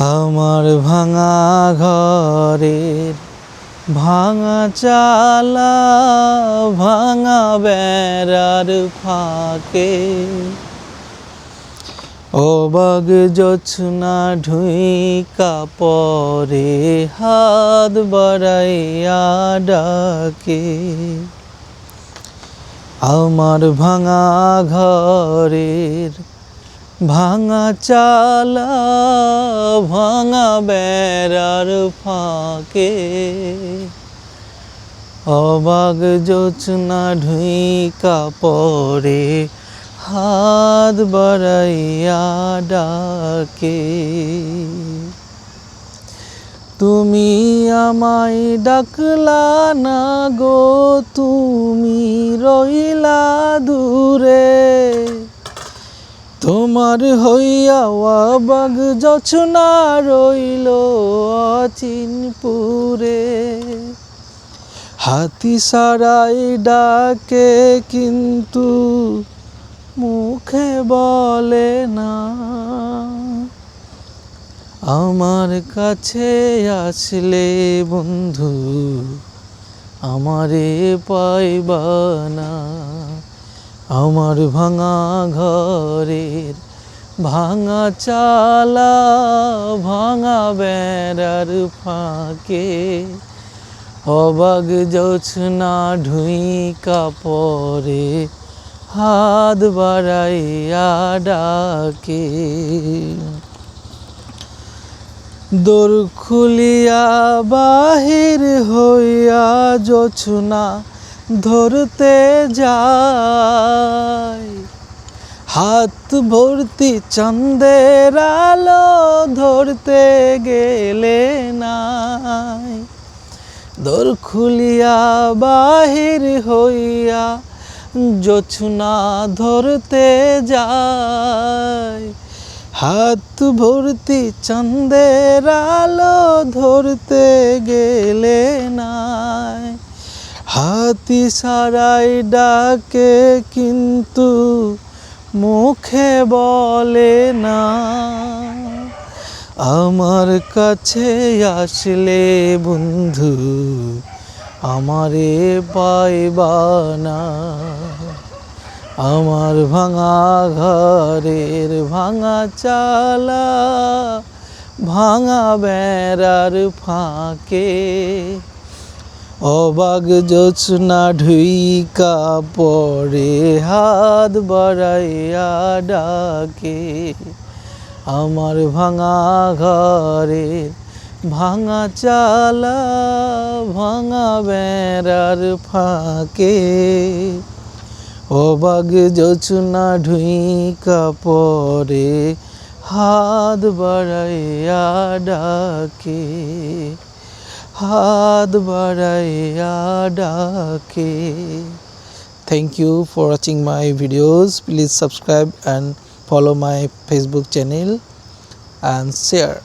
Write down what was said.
আমার ভাঙা ঘরের ভাঙা চালা, ভাঙা বেড়ার ফাঁকে অবাক জোছনা ঢুইকা পরে হাত বাড়াইয়া ডাকে। আমার ভাঙা ঘরের ভাঙা চালা, ভাঙা বেড়ার ফাঁকে অবাক জোছনা ঢুইকা পরে হাত বাড়াইয়া ডাকে। তুমি আমায় ডাকলা না গো, তুমি রইলা দূরে। তোমার হইয়া অবাক জোছনা রইল অচিনপুরে। হাতি সারাই ডাকে কিন্তু মুখে বলে না। আমার কাছে আসলে বন্ধু আমারে পাইবা না। আমার ভাঙা ঘরের ভাঙা চালা, ভাঙা বেড়ার ফাঁকে অবাক জোছনা ঢুইকা পরে হাত বাড়াইয়া ডাকে। দোর খুলিয়া বাহির হইয়া জোছনা ধরতে যায়, হাত ভর্তি চাঁদের আলো ধরতে গেলে নাই। দোর খুলিয়া বাহির হইয়া জোছনা ধরতে যায়, হাত ভর্তি চাঁদের আলো ধরতে গেলে নাই। হাতি সারাই ডাকে কিন্তু মুখে বলে না। আমার কাছে আসলে বন্ধু আমারে পাইবা না। আমার ভাঙা ঘরের ভাঙা চালা, ভাঙা বেড়ার ফাঁকে অবাক জোছনা ঢুইকা পরে হাত বাড়াইয়া ডাকে। আমার ভাঙা ঘরের ভাঙা চালা, ভাঙা বেড়ার ফাঁকে অবাক জোছনা ঢুইকা পরে হাত বাড়াইয়া ডাকে, হাত বাড়াইয়া ডাকে। Thank you for watching my videos. Please subscribe and follow my Facebook channel and share.